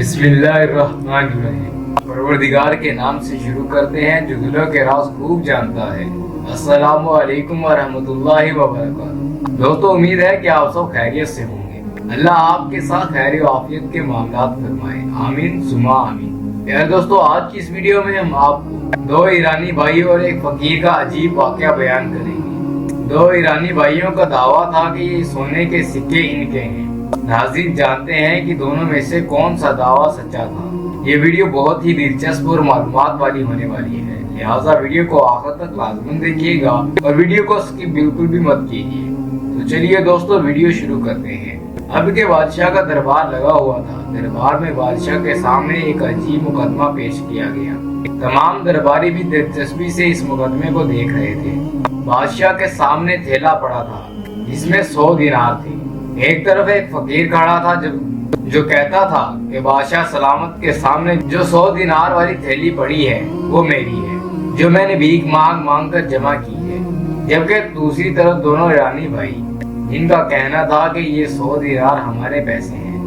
बिस्मिल्लाहिर्रहमानिर्रहीम। परवरदिगार के नाम से शुरू करते हैं जो दिलों के राज खूब जानता है। अस्सलामु अलैकुम वरहमतुल्लाहि वबरकातुहू। दोस्तों, उम्मीद है कि आप सब खैरियत से होंगे। अल्लाह आपके साथ खैर व आफियत के मामलात फरमाए, आमीन सुमा आमीन। यार दोस्तों, आज की इस वीडियो में हम आपको दो ईरानी भाई और एक फकीर का अजीब वाकया बयान करेंगे। दो ईरानी भाइयों का दावा था कि ये सोने के सिक्के इनके हैं। नाज़रीन, जानते हैं कि दोनों में से कौन सा दावा सच्चा था। ये वीडियो बहुत ही दिलचस्प और मालूमात वाली होने वाली है, लिहाजा वीडियो को आखिर तक लाजमन देखिएगा और वीडियो को स्किप बिल्कुल भी मत कीजिए। तो चलिए दोस्तों, वीडियो शुरू करते हैं। अब के बादशाह का दरबार लगा हुआ था। दरबार में बादशाह के सामने एक अजीब मुकदमा पेश किया गया। तमाम दरबारी भी दिलचस्पी से इस मुकदमे को देख रहे थे। बादशाह के सामने थैला पड़ा था जिसमें 100 दिनार थे। एक तरफ एक फकीर खड़ा था जो कहता था कि बादशाह सलामत के सामने जो 100 दिनार वाली थैली पड़ी है वो मेरी है, जो मैंने भीख मांग मांग कर जमा की है। जबकि दूसरी तरफ दोनों ईरानी भाई, जिनका कहना था कि ये 100 दिनार हमारे पैसे हैं,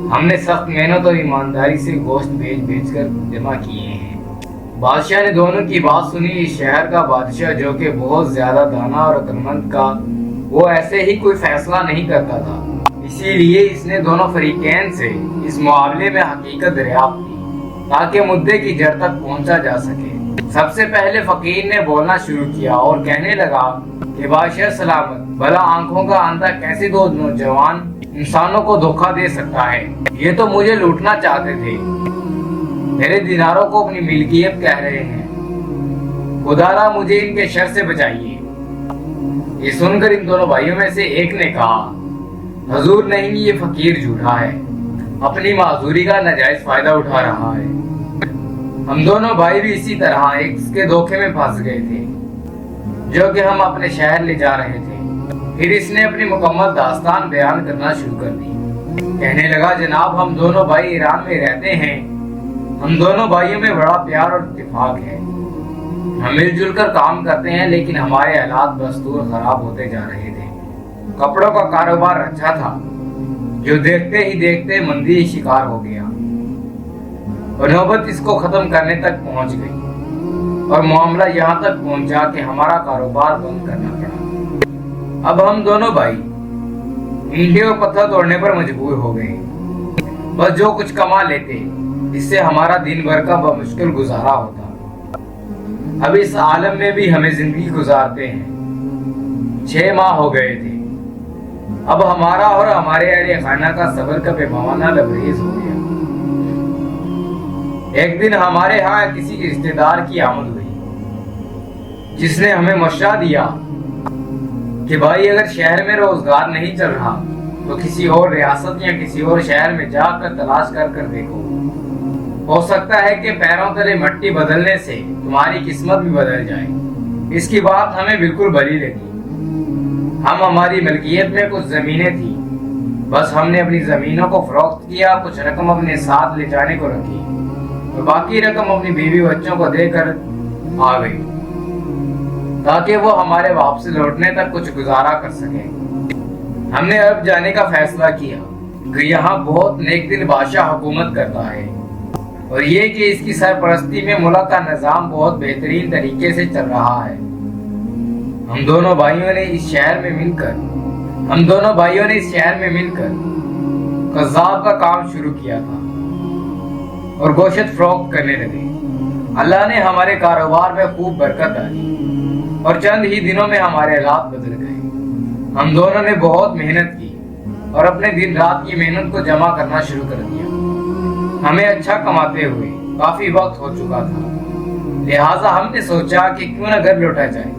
हमने सख्त मेहनत और ईमानदारी से गोश्त बेच बेच कर जमा किए हैं। बादशाह ने दोनों की बात सुनी। इस शहर का बादशाह, जो कि बहुत ज्यादा दाना और अक्लमंद का, वो ऐसे ही कोई फैसला नहीं करता था। इसीलिए इसने दोनों फरीकैन से इस मामले में हकीकत दरियाफ्त की ताकि मुद्दे की जड़ तक पहुंचा जा सके। सबसे पहले फकीर ने बोलना शुरू किया और कहने लगा कि बादशाह सलामत, भला आंखों का अंधा कैसे दो नौजवान इंसानों को धोखा दे सकता है। ये तो मुझे लूटना चाहते थे, मेरे दिनारों को अपनी मिल्कियत कह रहे हैं। खुदारा मुझे इनके शर से बचाइए। ये सुनकर इन दोनों भाइयों में से एक ने कहा, हुजूर नहीं, ये फकीर झूठा है, अपनी माजूरी का नाजायज फायदा उठा रहा है। हम दोनों भाई भी इसी तरह एक के धोखे में फंस गए थे, जो कि हम अपने शहर ले जा रहे थे। फिर इसने अपनी मुकम्मल दास्तान बयान करना शुरू कर दी। कहने लगा, जनाब, हम दोनों भाई ईरान में रहते हैं। हम दोनों भाइयों में बड़ा प्यार और इत्तेफाक है। हम मिलजुल कर काम करते हैं, लेकिन हमारे हालात बदस्तूर खराब होते जा रहे थे। कपड़ों का कारोबार अच्छा था, जो देखते ही देखते मंदी शिकार हो गया और नौबत इसको खत्म करने तक पहुंच गई और मामला यहाँ तक पहुंचा कि हमारा कारोबार बंद करना पड़ा। अब हम दोनों भाई ईंटे और पत्थर तोड़ने पर मजबूर हो गए। बस जो कुछ कमा लेते, इससे हमारा दिन भर का बमुश्किल गुजारा होता। अब इस आलम में भी हमें जिंदगी गुजारते हैं 6 माह हो गए थे। अब हमारा और हमारे अहले खाना का सबर का पैमाना लबरेज हो गया। एक दिन हमारे यहाँ किसी रिश्तेदार की आमद हुई, जिसने हमें मशवरा दिया कि भाई, अगर शहर में रोजगार नहीं चल रहा तो किसी और रियासत या किसी और शहर में जाकर तलाश कर देखो। हो सकता है कि पैरों तले मट्टी बदलने से तुम्हारी किस्मत भी बदल जाए। इसकी बात हमें बिल्कुल भली लगी। हमारी मलकियत में कुछ जमीनें थी, बस हमने अपनी जमीनों को फरोख्त किया, कुछ रकम अपने साथ ले जाने को रखी और बाकी रकम अपनी बीवी बच्चों को देकर आ गई, ताकि वो हमारे वापस लौटने तक कुछ गुजारा कर सके। हमने अब जाने का फैसला किया कि यहाँ बहुत नेक दिल बादशाह हुकूमत करता है और ये कि इसकी सरपरस्ती में मुल्क का निजाम बहुत बेहतरीन तरीके से चल रहा है। हम दोनों भाइयों ने इस शहर में मिलकर कज़्ज़ाब का काम शुरू किया था और गोश्त फरोख्त करने लगे। अल्लाह ने हमारे कारोबार में खूब बरकत डाली और चंद ही दिनों में हमारे हालात बदल गए। हम दोनों ने बहुत मेहनत की और अपने दिन रात की मेहनत को जमा करना शुरू कर दिया। हमें अच्छा कमाते हुए काफी वक्त हो चुका था, लिहाजा हमने सोचा कि क्यों न घर लौटा जाए,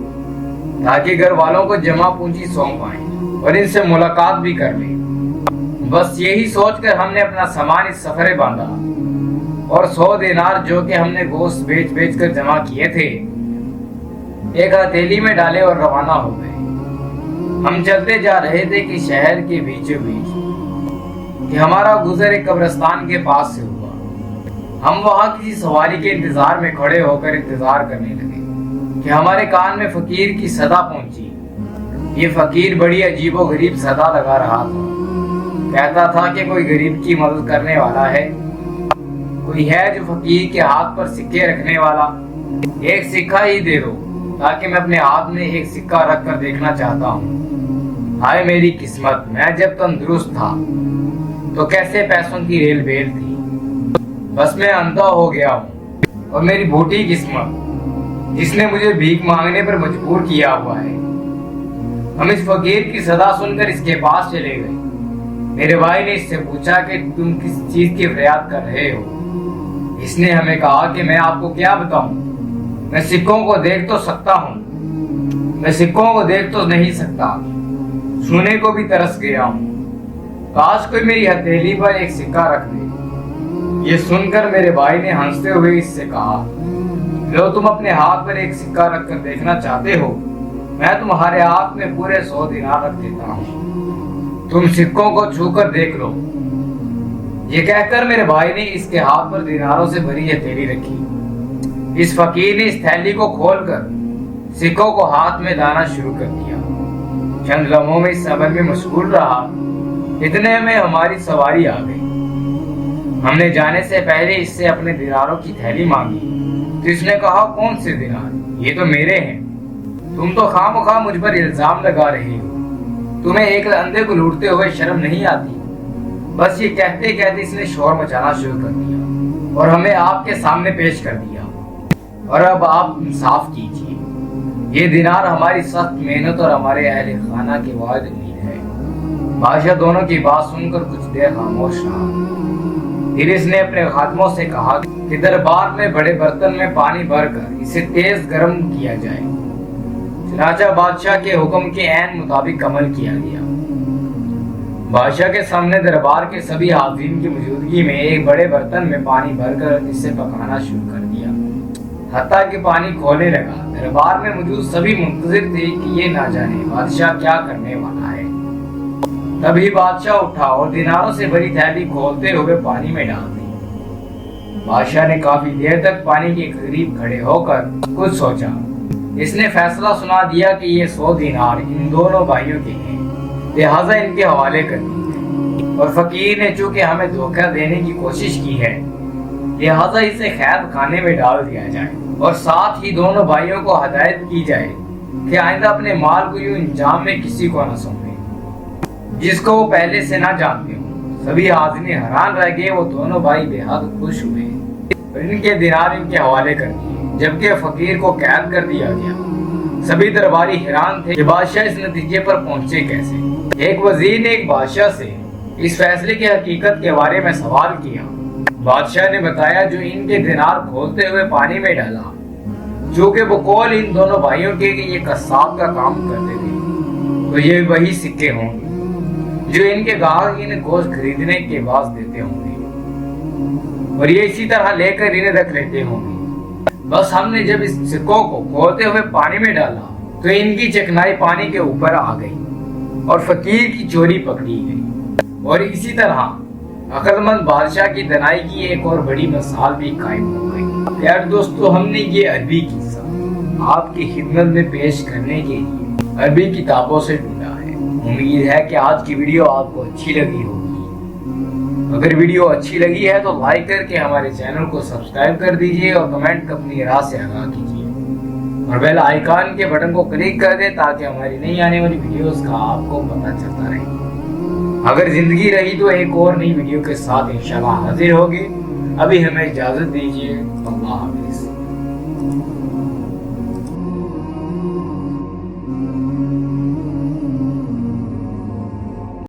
ताकि घर वालों को जमा पूंजी सौंप पाएं और इनसे मुलाकात भी कर लें। बस यही सोचकर हमने अपना सामान इस सफरे बांधा और 100 दिनार, जो कि हमने गोश्त बेच बेच कर जमा किए थे, एक हथेली में डाले और रवाना हो गए। हम चलते जा रहे थे कि शहर के बीचों बीच कि हमारा गुजर एक कब्रिस्तान के पास से हुआ। हम वहां किसी सवारी के इंतजार में खड़े होकर इंतजार करने लगे कि हमारे कान में फकीर की सदा पहुंची। ये फकीर बड़ी अजीबो गरीब सदा लगा रहा था। कहता था कि कोई गरीब की मदद करने वाला है کوئی ہے جو فقیر کے ہاتھ پر سکے رکھنے والا؟ ایک سکہ ہی دے دو تاکہ میں اپنے ہاتھ میں ایک سکہ رکھ کر دیکھنا چاہتا ہوں۔ ہائے میری قسمت، میں جب تندرست تھا تو کیسے پیسوں کی ریل بیل تھی، بس میں اندھا ہو گیا ہوں، اور میری بھوٹی قسمت جس نے مجھے بھیک مانگنے پر مجبور کیا ہوا ہے۔ ہم اس فقیر کی صدا سن کر اس کے پاس چلے گئے۔ میرے بھائی نے اس سے پوچھا کہ تم کس چیز کی فریاد کر رہے ہو؟ اس نے ہمیں کہا کہ میں آپ کو کیا بتاؤں، میں سکوں کو دیکھ تو سکتا ہوں، میں سکوں کو دیکھ تو نہیں سکتا، سونے کو بھی ترس گیا ہوں، کاش کوئی میری ہتھیلی پر ایک سکہ رکھ دے۔ یہ سن کر میرے بھائی نے ہنستے ہوئے اس سے کہا، لو تم اپنے ہاتھ پر ایک سکہ رکھ کر دیکھنا چاہتے ہو، میں تمہارے ہاتھ میں پورے 100 دینار رکھ دیتا ہوں، تم سکوں کو چھو کر دیکھ لو۔ یہ کہہ کر میرے بھائی نے اس کے ہاتھ پر دیناروں سے بھری ہتھیلی رکھی۔ اس فقیر نے اس تھیلی کو کھول کر سکوں کو ہاتھ میں لانا شروع کر دیا۔ چند لمحوں میں اس عمل میں مشغول رہا، اتنے میں ہماری سواری آ گئی۔ ہم نے جانے سے پہلے اس سے اپنے دیناروں کی تھیلی مانگی تو اس نے کہا، کون سے دینار؟ یہ تو میرے ہیں، تم تو خواہ مجھ پر الزام لگا رہے ہو، تمہیں ایک اندھے کو لوٹتے ہوئے شرم نہیں آتی؟ بس یہ کہتے کہتے اس نے شور مچانا شروع کر دیا اور ہمیں آپ کے سامنے پیش کر دیا، اور اب آپ انصاف کیجیے، یہ دینار ہماری سخت محنت اور ہمارے اہل خانہ کے واحد امید ہے۔ بادشاہ دونوں کی بات سن کر کچھ دیر خاموش رہا، پھر اس نے اپنے خادموں سے کہا کہ دربار میں بڑے برتن میں پانی بھر کر اسے تیز گرم کیا جائے۔ چنانچہ بادشاہ کے حکم کے عین مطابق عمل کیا گیا۔ بادشاہ کے سامنے دربار کے سبھی حاضرین کی موجودگی میں ایک بڑے برتن میں پانی بھر کر اسے پکانا شروع کر دیا، حتیٰ کہ پانی کھولنے لگا۔ دربار میں موجود سبھی منتظر تھے کہ یہ نہ جانے بادشاہ کیا کرنے والا ہے۔ تبھی بادشاہ اٹھا اور دیناروں سے بھری تھیلی کھولتے ہوئے پانی میں ڈال دی۔ بادشاہ نے کافی دیر تک پانی کے قریب کھڑے ہو کر کچھ سوچا۔ اس نے فیصلہ سنا دیا کہ یہ 100 دینار ان دونوں بھائیوں کے ہیں، لہٰذا ان کے حوالے کر دیے، اور فقیر نے چونکہ ہمیں دھوکہ دینے کی کوشش کی ہے لہٰذا اسے قید خانے میں ڈال دیا جائے، اور ساتھ ہی دونوں بھائیوں کو ہدایت کی جائے کہ آئندہ اپنے مال کو یوں انجام میں کسی کو نہ سونپے جس کو وہ پہلے سے نہ جانتے ہوں۔ سبھی حاضرین حیران رہ گئے، وہ دونوں بھائی بے حد خوش ہوئے اور ان کے دینار ان کے حوالے کر دیے، جبکہ فقیر کو قید کر دیا گیا۔ سبھی درباری حیران تھے کہ بادشاہ اس نتیجے پر پہنچے کیسے۔ ایک وزیر نے ایک بادشاہ سے اس فیصلے کی حقیقت کے بارے میں سوال کیا۔ بادشاہ نے بتایا، جو ان کے دینار کھولتے ہوئے پانی میں ڈالا، چونکہ وہ قول ان دونوں بھائیوں کے کہ یہ قصاب کا کام کرتے تھے، تو یہ وہی سکے ہوں گے جو ان کے گاہک انہیں گوشت خریدنے کے باعث دیتے ہوں گے، اور یہ اسی طرح لے کر انہیں رکھ لیتے ہوں گے۔ بس ہم نے جب اس سکوں کو کھولتے ہوئے پانی میں ڈالا تو ان کی چکنائی پانی کے اوپر آ گئی اور فقیر کی چوری پکڑی گئی، اور اسی طرح عقل مند بادشاہ کی دنائی کی ایک اور بڑی مثال بھی قائم ہو گئی۔ پیارے دوستو، ہم نے یہ عربی قصہ آپ کی خدمت میں پیش کرنے کے لیے عربی کتابوں سے ڈھونڈا ہے۔ امید ہے کہ آج کی ویڈیو آپ کو اچھی لگی ہوگی۔ اگر ویڈیو اچھی لگی ہے تو لائک کر کے ہمارے چینل کو سبسکرائب کر دیجئے اور کمنٹ اپنی راہ سے آگاہ کیجئے، اور بیل آئیکن کے بٹن کو کلک کر دیں تاکہ ہماری نئی آنے والی ویڈیوز کا آپ کو پتہ چلتا رہے۔ اگر زندگی رہی تو ایک اور نئی ویڈیو کے ساتھ انشاءاللہ حاضر ہوگی۔ ابھی ہمیں اجازت دیجیے، اللہ حافظ۔